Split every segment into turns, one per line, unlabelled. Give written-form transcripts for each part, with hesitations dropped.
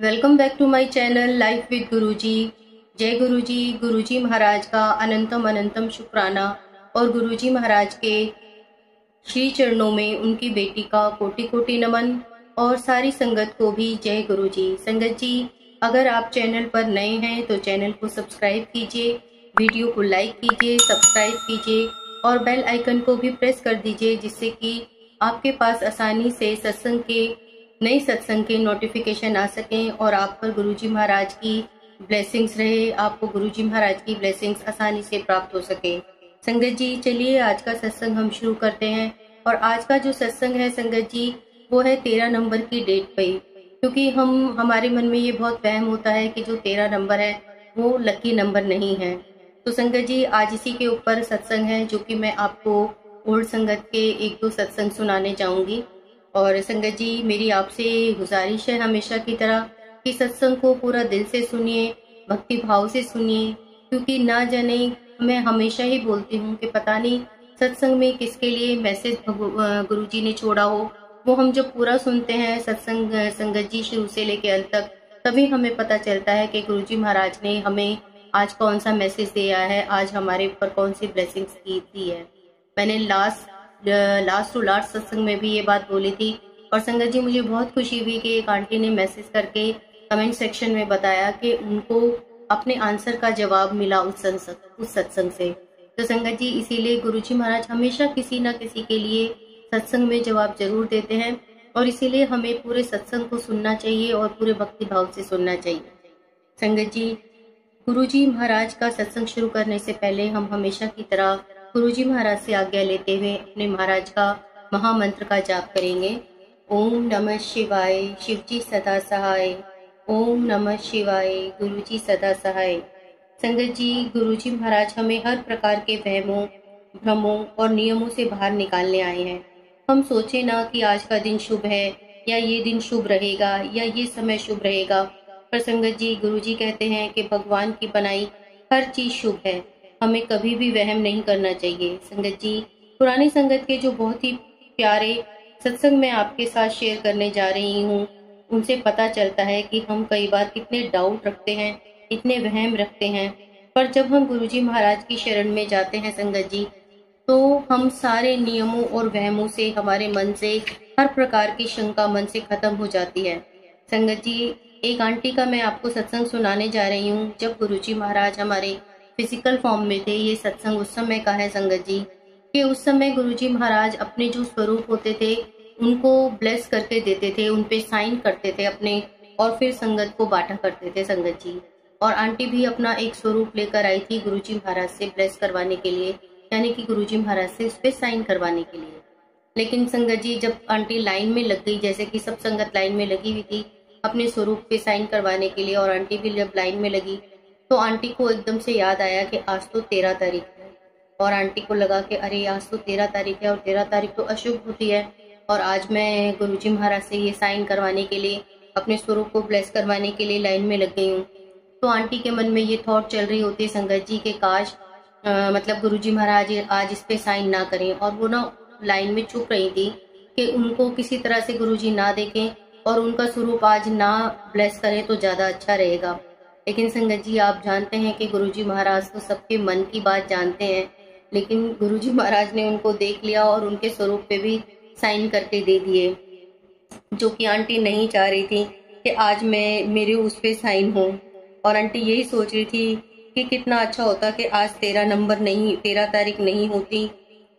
Welcome back to my channel life with Guruji. जय गुरुजी। गुरुजी महाराज का अनंतम अनंतम शुक्राना और गुरुजी महाराज के श्री चरणों में उनकी बेटी का कोटि कोटि नमन और सारी संगत को भी जय गुरुजी। संगत जी, अगर आप चैनल पर नए हैं तो चैनल को सब्सक्राइब कीजिए, वीडियो को लाइक कीजिए, सब्सक्राइब कीजिए और बेल आइकन को भी प्रेस कर दीजिए, जिससे कि आपके पास आसानी से नई सत्संग के नोटिफिकेशन आ सकें और आप पर गुरुजी महाराज की ब्लेसिंग्स रहे, आपको गुरुजी महाराज की ब्लेसिंग्स आसानी से प्राप्त हो सके। संगत जी, चलिए आज का सत्संग हम शुरू करते हैं। और आज का जो सत्संग है संगत जी, वो है 13 नंबर की डेट पे, क्योंकि हमारे मन में ये बहुत वहम होता है कि जो 13 नंबर है वो लकी नंबर नहीं है। तो संगत जी, आज इसी के ऊपर सत्संग है, जो कि मैं आपको ओल्ड संगत के 1-2 सत्संग सुनाने जाऊंगी। और संगत जी, मेरी आपसे गुजारिश है हमेशा की तरह कि सत्संग को पूरा दिल से सुनिए, भक्ति भाव से सुनिए, क्योंकि ना जाने, मैं हमेशा ही बोलती हूँ कि पता नहीं सत्संग में किसके लिए मैसेज गुरुजी ने छोड़ा हो। वो हम जब पूरा सुनते हैं सत्संग संगत जी शुरू से लेके अंत तक, तभी हमें पता चलता है कि गुरुजी महाराज ने हमें आज कौन सा मैसेज दिया है, आज हमारे ऊपर कौन सी ब्लेसिंग्स दी है। मैंने लास्ट टू लास्ट सत्संग में भी ये बात बोली थी। और संगत जी, मुझे बहुत खुशी हुई कि एक आंटी ने मैसेज करके कमेंट सेक्शन में बताया कि उनको अपने आंसर का जवाब मिला उस सत्संग से। तो संगत जी, इसीलिए गुरुजी महाराज हमेशा किसी न किसी के लिए सत्संग में जवाब जरूर देते हैं, और इसीलिए हमें पूरे सत्संग को सुनना चाहिए और पूरे भक्ति भाव से सुनना चाहिए। संगत जी, गुरुजी महाराज का सत्संग शुरू करने से पहले हम हमेशा की तरह गुरुजी महाराज से आज्ञा लेते हुए अपने महाराज का महामंत्र का जाप करेंगे। ओम नमः शिवाय, शिवजी सदा सहाय। ओम नमः शिवाय, गुरुजी सदा सहाय। संगत जी, गुरुजी महाराज हमें हर प्रकार के वहमों, भ्रमों और नियमों से बाहर निकालने आए हैं। हम सोचे ना कि आज का दिन शुभ है, या ये दिन शुभ रहेगा, या ये समय शुभ रहेगा, पर संगत जी, गुरुजी कहते हैं कि भगवान की बनाई हर चीज शुभ है, हमें कभी भी वहम नहीं करना चाहिए। संगत जी, पुरानी संगत के जो बहुत ही प्यारे सत्संग मैं आपके साथ शेयर करने जा रही हूँ, उनसे पता चलता है कि हम कई बार कितने डाउट रखते हैं, इतने वहम रखते हैं, पर जब हम गुरुजी महाराज की शरण में जाते हैं संगत जी, तो हम सारे नियमों और वहमों से, हमारे मन से हर प्रकार की शंका मन से खत्म हो जाती है। संगत जी, एक आंटी का मैं आपको सत्संग सुनाने जा रही हूँ। जब गुरुजी महाराज हमारे फिजिकल फॉर्म में थे, ये सत्संग उस समय का है संगत जी, कि उस समय गुरुजी महाराज अपने जो स्वरूप होते थे उनको ब्लेस करके देते थे, उन पे साइन करते थे अपने, और फिर संगत को बांटा करते थे संगत जी। और आंटी भी अपना एक स्वरूप लेकर आई थी गुरुजी महाराज से ब्लेस करवाने के लिए, यानी कि गुरुजी महाराज से उस पे साइन करवाने के लिए। लेकिन संगत जी, जब आंटी लाइन में लग गई, जैसे कि सब संगत लाइन में लगी हुई थी अपने स्वरूप पे साइन करवाने के लिए, और आंटी भी जब लाइन में लगी, तो आंटी को एकदम से याद आया कि आज तो 13 तारीख है। और आंटी को लगा कि अरे आज तो 13 तारीख है, और 13 तारीख तो अशुभ होती है, और आज मैं गुरुजी महाराज से ये साइन करवाने के लिए, अपने स्वरूप को ब्लेस करवाने के लिए लाइन में लग गई हूँ। तो आंटी के मन में ये थॉट चल रही होती है संगत जी के काश मतलब गुरुजी महाराज आज इस पे साइन ना करें, और वो ना लाइन में चुप रही थी कि उनको किसी तरह से गुरुजी ना देखें और उनका स्वरूप आज ना ब्लेस करें तो ज्यादा अच्छा रहेगा। लेकिन संगत जी, आप जानते हैं कि गुरुजी महाराज तो सबके मन की बात जानते हैं, लेकिन गुरुजी महाराज ने उनको देख लिया और उनके स्वरूप पे भी साइन करके दे दिए, जो कि आंटी नहीं चाह रही थी कि आज मेरे उस पे साइन हो। और आंटी यही सोच रही थी कि कितना अच्छा होता कि आज 13 तारीख नहीं होती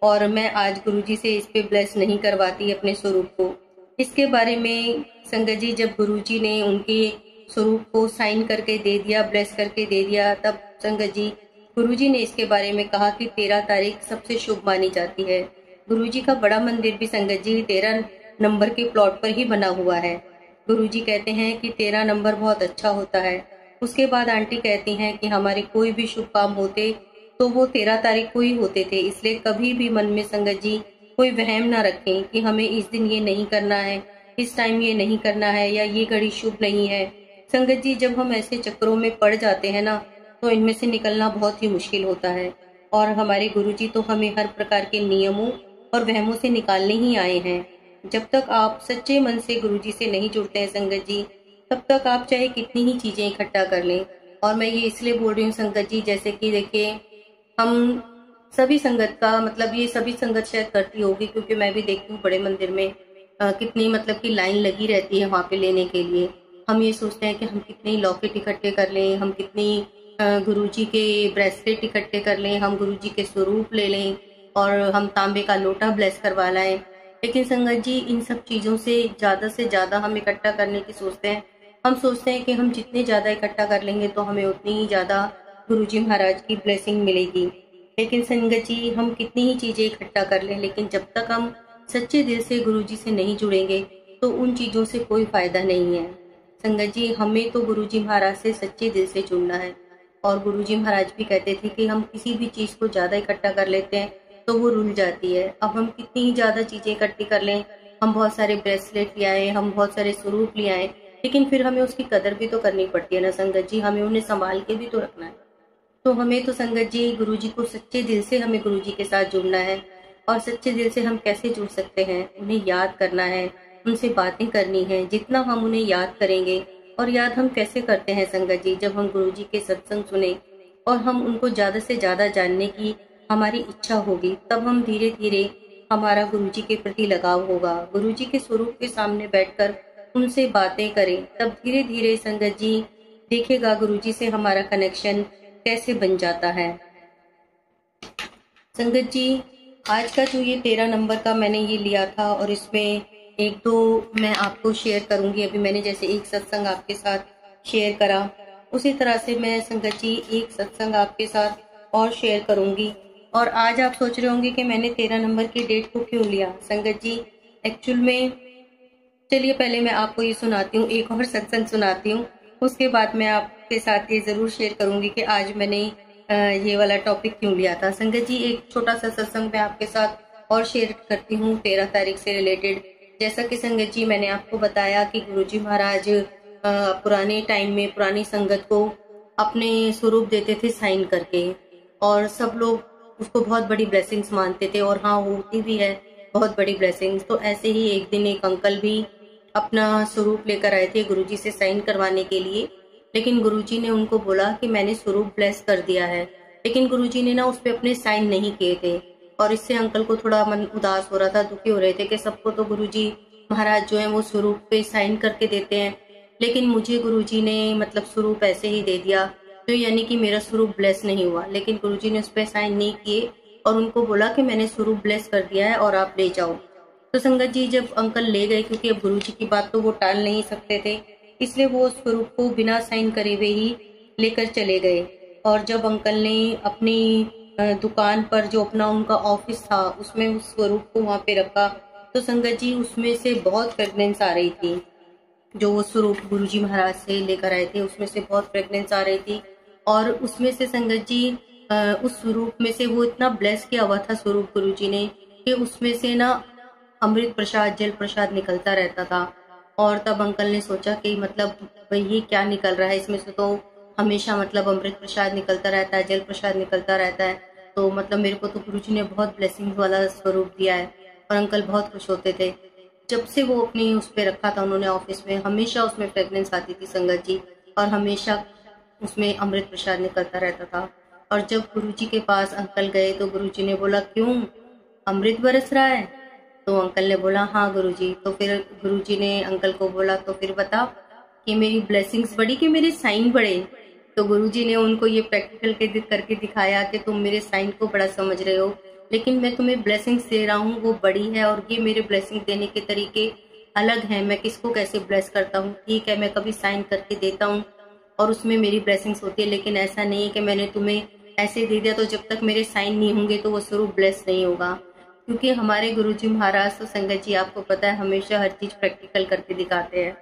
और मैं आज गुरुजी से इस पे ब्लेस नहीं करवाती अपने स्वरूप को। इसके बारे में संगत जी, जब गुरुजी ने उनके स्वरूप को साइन करके दे दिया, ब्लेस करके दे दिया, तब संगत जी गुरुजी ने इसके बारे में कहा कि 13 तारीख सबसे शुभ मानी जाती है। गुरुजी का बड़ा मंदिर भी संगत जी 13 नंबर के प्लॉट पर ही बना हुआ है। गुरुजी कहते हैं कि 13 नंबर बहुत अच्छा होता है। उसके बाद आंटी कहती हैं कि हमारे कोई भी शुभ काम होते तो वो 13 तारीख को ही होते थे, इसलिए कभी भी मन में संगत जी कोई वहम ना रखें कि हमें इस दिन ये नहीं करना है, इस टाइम ये नहीं करना है, या ये घड़ी शुभ नहीं है। संगत जी, जब हम ऐसे चक्रों में पड़ जाते हैं ना, तो इनमें से निकलना बहुत ही मुश्किल होता है। और हमारे गुरुजी तो हमें हर प्रकार के नियमों और वहमों से निकालने ही आए हैं। जब तक आप सच्चे मन से गुरुजी से नहीं जुड़ते हैं संगत जी, तब तक आप चाहे कितनी ही चीज़ें इकट्ठा कर लें। और मैं ये इसलिए बोल रही हूँ संगत जी, जैसे कि देखिए हम सभी संगत का मतलब ये सभी संगत शायद करती होगी, क्योंकि मैं भी देखती हूँ बड़े मंदिर में कितनी मतलब की लाइन लगी रहती है वहाँ पे लेने के लिए। हम ये सोचते हैं कि हम कितने लॉकेट इकट्ठे कर लें, हम कितनी गुरुजी के ब्रेसलेट इकट्ठे कर लें, हम गुरुजी के स्वरूप ले लें और हम तांबे का लोटा ब्लेस करवा लाएं। लेकिन संगत जी इन सब चीज़ों से ज़्यादा हम इकट्ठा करने की सोचते हैं। हम सोचते हैं कि हम जितने ज़्यादा इकट्ठा कर लेंगे तो हमें उतनी ही ज़्यादा गुरुजी महाराज की ब्लेसिंग मिलेगी। लेकिन संगत जी हम कितनी ही चीज़ें इकट्ठा कर लें, लेकिन जब तक हम सच्चे दिल से गुरुजी से नहीं जुड़ेंगे तो उन चीज़ों से कोई फायदा नहीं है। संगत जी हमें तो गुरुजी महाराज से सच्चे दिल से जुड़ना है। और गुरुजी महाराज भी कहते थे कि हम किसी भी चीज़ को ज़्यादा इकट्ठा कर लेते हैं तो वो रुल जाती है। अब हम कितनी ही ज़्यादा चीज़ें इकट्ठी कर लें, हम बहुत सारे ब्रेसलेट ले आए, हम बहुत सारे स्वरूप ले आए, लेकिन फिर हमें उसकी कदर भी तो करनी पड़ती है ना संगत जी, हमें उन्हें संभाल के भी तो रखना है। तो हमें तो संगत जी गुरुजी को सच्चे दिल से हमें गुरुजी के साथ जुड़ना है। और सच्चे दिल से हम कैसे जुड़ सकते हैं, उन्हें याद करना है, उनसे बातें करनी है। जितना हम उन्हें याद करेंगे, और याद हम कैसे करते हैं संगत जी, जब हम गुरुजी के सत्संग सुने और हम उनको ज़्यादा से ज़्यादा जानने की हमारी इच्छा होगी, तब हम धीरे धीरे हमारा गुरुजी के प्रति लगाव होगा। गुरुजी के स्वरूप के सामने बैठकर उनसे बातें करें, तब धीरे धीरे संगत जी देखेगा गुरुजी से हमारा कनेक्शन कैसे बन जाता है। संगत जी आज का जो ये 13 नंबर का मैंने ये लिया था, और इसमें एक दो मैं आपको शेयर करूंगी। अभी मैंने जैसे एक सत्संग आपके साथ शेयर करा, उसी तरह से मैं संगत जी एक सत्संग आपके साथ और शेयर करूंगी। और आज आप सोच रहे होंगे कि मैंने 13 नंबर की डेट को क्यों लिया। संगत जी एक्चुअल में चलिए पहले मैं आपको ये सुनाती हूँ, एक और सत्संग सुनाती हूँ, उसके बाद मैं आपके साथ ये ज़रूर शेयर करूंगी कि आज मैंने ये वाला टॉपिक क्यों लिया था। संगत जी एक छोटा सा सत्संग मैं आपके साथ और शेयर करती हूँ 13 तारीख से रिलेटेड। जैसा कि संगत जी मैंने आपको बताया कि गुरुजी महाराज पुराने टाइम में पुरानी संगत को अपने स्वरूप देते थे साइन करके, और सब लोग उसको बहुत बड़ी ब्लेसिंग्स मानते थे, और हाँ होती भी है बहुत बड़ी ब्लेसिंग्स। तो ऐसे ही एक दिन एक अंकल भी अपना स्वरूप लेकर आए थे गुरुजी से साइन करवाने के लिए, लेकिन गुरुजी ने उनको बोला कि मैंने स्वरूप ब्लेस कर दिया है, लेकिन गुरुजी ने ना उस पे अपने साइन नहीं किए थे। और इससे अंकल को थोड़ा मन उदास हो रहा था, दुखी हो रहे थे कि सबको तो गुरुजी महाराज जो है वो स्वरूप पे साइन करके देते हैं, लेकिन मुझे गुरुजी ने मतलब स्वरूप ऐसे ही दे दिया, तो यानी कि मेरा स्वरूप ब्लेस नहीं हुआ। लेकिन गुरुजी ने उस पर साइन नहीं किए और उनको बोला कि मैंने स्वरूप ब्लेस कर दिया है और आप ले जाओ। तो संगत जी जब अंकल ले गए, क्योंकि अब गुरुजी की बात तो वो टाल नहीं सकते थे, इसलिए वो स्वरूप को बिना साइन करे हुए ही लेकर चले गए। और जब अंकल ने अपनी दुकान पर जो अपना उनका ऑफिस था उसमें उस स्वरूप को वहाँ पे रखा, तो संगत जी उसमें से बहुत फ्रेगनेंस आ रही थी। जो वो स्वरूप गुरुजी महाराज से लेकर आए थे उसमें से बहुत फ्रेगनेंस आ रही थी, और उसमें से संगत जी उस स्वरूप में से वो इतना ब्लेस किया हुआ था स्वरूप गुरुजी ने कि उसमें से ना अमृत प्रसाद जल प्रसाद निकलता रहता था। और तब अंकल ने सोचा कि मतलब भाई ये क्या निकल रहा है, इसमें से तो हमेशा मतलब अमृत प्रसाद निकलता रहता है, जल प्रसाद निकलता रहता है, तो मतलब मेरे को तो गुरुजी ने बहुत ब्लेसिंग वाला स्वरूप दिया है। और अंकल बहुत खुश होते थे। जब से वो अपनी उस पर रखा था उन्होंने ऑफिस में, हमेशा उसमें फ्रेगनेंस आती थी संगत जी, और हमेशा उसमें अमृत प्रसाद निकलता रहता था। और जब गुरुजी के पास अंकल गए तो गुरुजी ने बोला क्यों अमृत बरस रहा है, तो अंकल ने बोला हाँ गुरुजी। तो फिर गुरुजी ने अंकल को बोला तो फिर बता कि मेरी ब्लेसिंग्स बढ़ी कि मेरे साइन बढ़े। तो गुरुजी ने उनको ये प्रैक्टिकल करके दिखाया कि तुम मेरे साइन को बड़ा समझ रहे हो, लेकिन मैं तुम्हें ब्लेसिंग्स दे रहा हूँ वो बड़ी है, और ये मेरे ब्लेसिंग देने के तरीके अलग हैं। मैं किसको कैसे ब्लेस करता हूँ, ठीक है मैं कभी साइन करके देता हूँ और उसमें मेरी ब्लेसिंग्स होती है, लेकिन ऐसा नहीं है कि मैंने तुम्हें ऐसे दे दिया तो जब तक मेरे साइन नहीं होंगे तो वो स्वरूप ब्लेस नहीं होगा। क्योंकि हमारे गुरुजी महाराज तो संगत जी आपको पता है हमेशा हर चीज प्रैक्टिकल करके दिखाते हैं।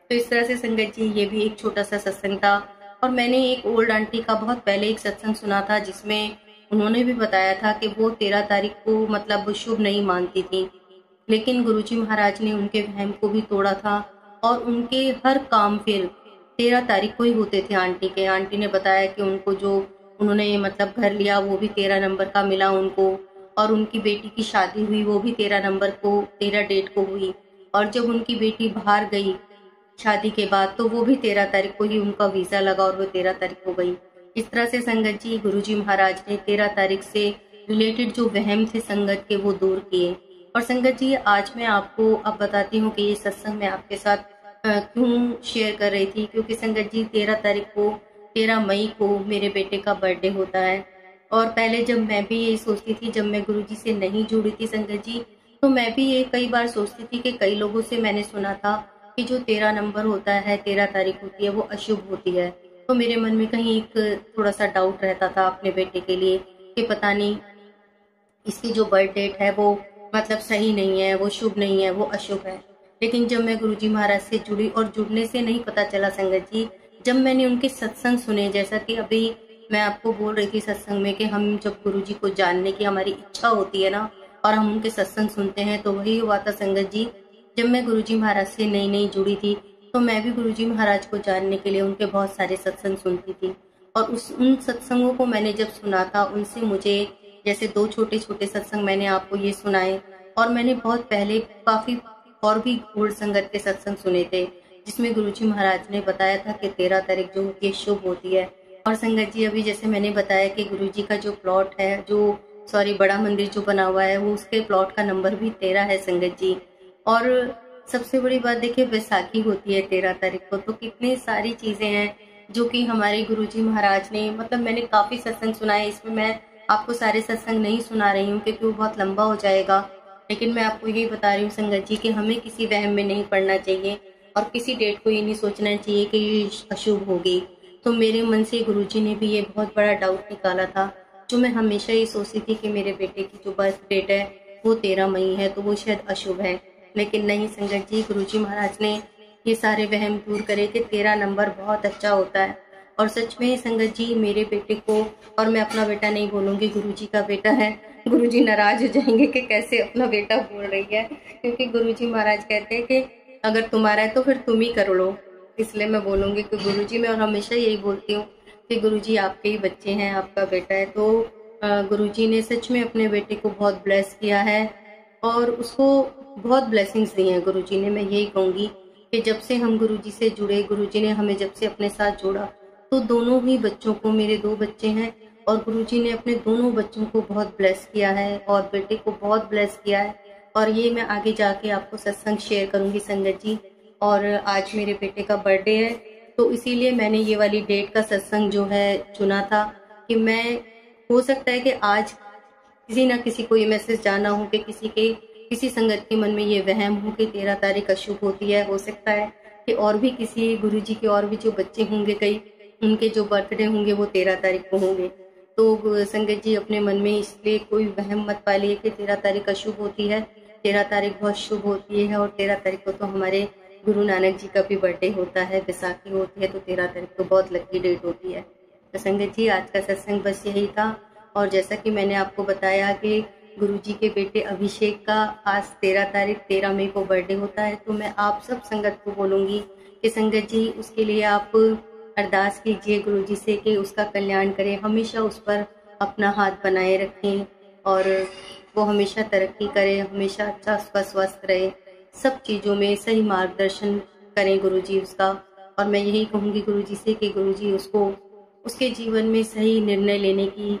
तो इस तरह से संगत जी ये भी एक छोटा सा सत्संग था। और मैंने एक ओल्ड आंटी का बहुत पहले एक सत्संग सुना था जिसमें उन्होंने भी बताया था कि वो 13 तारीख को मतलब शुभ नहीं मानती थी, लेकिन गुरुजी महाराज ने उनके वहम को भी तोड़ा था और उनके हर काम फिर 13 तारीख को ही होते थे। आंटी ने बताया कि उनको जो उन्होंने मतलब घर लिया वो भी 13 नंबर का मिला उनको, और उनकी बेटी की शादी हुई वो भी 13 नंबर को 13 डेट को हुई। और जब उनकी बेटी बाहर गई शादी के बाद, तो वो भी 13 तारीख को ही उनका वीज़ा लगा और वो 13 तारीख को गई। इस तरह से संगत जी गुरुजी महाराज ने 13 तारीख से रिलेटेड जो वहम थे संगत के वो दूर किए। और संगत जी आज मैं आपको अब बताती हूँ कि ये सत्संग मैं आपके साथ क्यों शेयर कर रही थी, क्योंकि संगत जी 13 तारीख को 13 मई को मेरे बेटे का बर्थडे होता है। और पहले जब मैं भी यही सोचती थी, जब मैं गुरुजी से नहीं जुड़ी थी संगत जी, तो मैं भी ये कई बार सोचती थी कि कई लोगों से मैंने सुना था कि जो 13 नंबर होता है, 13 तारीख होती है, वो अशुभ होती है। तो मेरे मन में कहीं एक थोड़ा सा डाउट रहता था अपने बेटे के लिए कि पता नहीं इसकी जो बर्थ डेट है वो मतलब सही नहीं है, वो शुभ नहीं है, वो अशुभ है। लेकिन जब मैं गुरुजी महाराज से जुड़ी, और जुड़ने से नहीं पता चला संगत जी, जब मैंने उनके सत्संग सुने, जैसा कि अभी मैं आपको बोल रही थी सत्संग में कि हम जब गुरुजी को जानने की हमारी इच्छा होती है ना, और हम उनके सत्संग सुनते हैं, तो वही हुआ था संगत जी। जब मैं गुरुजी महाराज से नई नई जुड़ी थी, तो मैं भी गुरुजी महाराज को जानने के लिए उनके बहुत सारे सत्संग सुनती थी। और उन सत्संगों को मैंने जब सुना था, उनसे मुझे जैसे 2 छोटे छोटे सत्संग मैंने आपको ये सुनाए, और मैंने बहुत पहले काफी और भी गोल्ड संगत के सत्संग सुने थे, जिसमें गुरुजी महाराज ने बताया था कि 13 तारीख जो होती है शुभ होती है। और संगत जी अभी जैसे मैंने बताया कि गुरुजी का जो प्लॉट है, जो बड़ा मंदिर जो बना हुआ है, वो उसके प्लॉट का नंबर भी 13 है संगत जी। और सबसे बड़ी बात देखिए, बैसाखी होती है 13 तारीख को, तो कितनी सारी चीजें हैं जो कि हमारे गुरुजी महाराज ने, मतलब मैंने काफी सत्संग सुनाए, इसमें मैं आपको सारे सत्संग नहीं सुना रही हूँ क्योंकि वो बहुत लंबा हो जाएगा। लेकिन मैं आपको यही बता रही हूँ संगत जी कि हमें किसी वहम में नहीं पड़ना चाहिए और किसी डेट को ये नहीं सोचना चाहिए कि ये अशुभ होगी। तो मेरे मन से गुरुजी ने भी ये बहुत बड़ा डाउट निकाला था, जो मैं हमेशा ये सोचती थी कि मेरे बेटे की जो बर्थ डेट है वो 13 मई है, तो वो शायद अशुभ है। लेकिन नहीं संगत जी, गुरुजी महाराज ने ये सारे वहम दूर करे कि 13 नंबर बहुत अच्छा होता है। और सच में संगत जी मेरे बेटे को, और मैं अपना बेटा नहीं बोलूंगी, गुरुजी का बेटा है, गुरुजी नाराज हो जाएंगे कि कैसे अपना बेटा बोल रही है, क्योंकि गुरुजी महाराज कहते हैं कि अगर तुम्हारा है तो फिर तुम ही कर लो। इसलिए मैं बोलूंगी कि गुरुजी, मैं और हमेशा यही बोलती हूँ कि गुरुजी आपके ही बच्चे हैं, आपका बेटा है। तो गुरुजी ने सच में अपने बेटे को बहुत ब्लेस किया है और उसको बहुत ब्लेसिंग्स दी हैं गुरुजी ने। मैं यही कहूँगी कि जब से हम गुरुजी से जुड़े, गुरुजी ने हमें जब से अपने साथ जोड़ा, तो दोनों ही बच्चों को, मेरे 2 बच्चे हैं, और गुरुजी ने अपने दोनों बच्चों को बहुत ब्लेस किया है और बेटे को बहुत ब्लेस किया है। और ये मैं आगे जाके आपको सत्संग शेयर करूंगी संगत जी। और आज मेरे बेटे का बर्थडे है, तो इसीलिए मैंने ये वाली डेट का सत्संग जो है चुना था कि मैं, हो सकता है कि आज किसी ना किसी को ये मैसेज जाना हो कि किसी संगत के मन में ये वहम हो कि 13 तारीख अशुभ होती है। हो सकता है कि और भी किसी गुरुजी के और भी जो बच्चे होंगे, कई उनके जो बर्थडे होंगे वो 13 तारीख को होंगे। तो संगत जी अपने मन में इसलिए कोई वहम मत पालिए कि 13 तारीख अशुभ होती है। 13 तारीख बहुत शुभ होती है, और 13 तारीख को तो हमारे गुरु नानक जी का भी बर्थडे होता है, बैसाखी होती है, तो 13 तारीख को बहुत लकी डेट होती है। तो संगत जी आज का सत्संग बस यही था। और जैसा कि मैंने आपको बताया कि गुरुजी के बेटे अभिषेक का आज 13 तारीख 13 मई को बर्थडे होता है, तो मैं आप सब संगत को बोलूँगी कि संगत जी उसके लिए आप अरदास कीजिए गुरुजी से कि उसका कल्याण करें, हमेशा उस पर अपना हाथ बनाए रखें और वो हमेशा तरक्की करे, हमेशा अच्छा उसका स्वस्थ रहे, सब चीज़ों में सही मार्गदर्शन करें गुरुजी उसका। और मैं यही कहूँगी गुरुजी से कि गुरुजी उसको उसके जीवन में सही निर्णय लेने की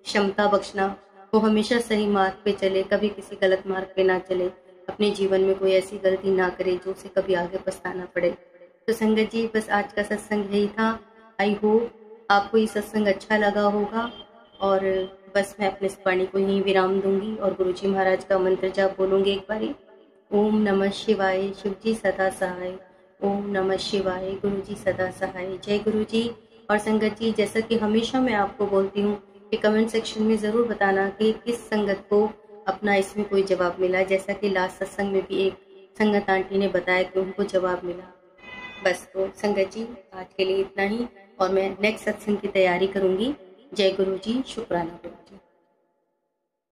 क्षमता बख्शना, वो हमेशा सही मार्ग पे चले, कभी किसी गलत मार्ग पे ना चले, अपने जीवन में कोई ऐसी गलती ना करे जो उसे कभी आगे पछताना पड़े। तो संगत जी बस आज का सत्संग यही था। आई होप आपको ये सत्संग अच्छा लगा होगा। और बस मैं अपने इस वाणी को यहीं विराम दूंगी और गुरुजी महाराज का मंत्र जाप बोलूंगी एक बारी। ओम नमः शिवाय, शिव जी सदा सहाय। ओम नमः शिवाय, गुरु जी सदा सहाय। जय गुरु जी। और संगत जी जैसा कि हमेशा मैं आपको बोलती हूँ कि कमेंट सेक्शन में ज़रूर बताना कि किस संगत को अपना इसमें कोई जवाब मिला, जैसा कि लास्ट सत्संग में भी एक संगत आंटी ने बताया कि उनको जवाब मिला। बस तो संगत जी आज के लिए इतना ही, और मैं नेक्स्ट सत्संग की तैयारी करूँगी। जय गुरु जी, शुक्राना गुरु जी।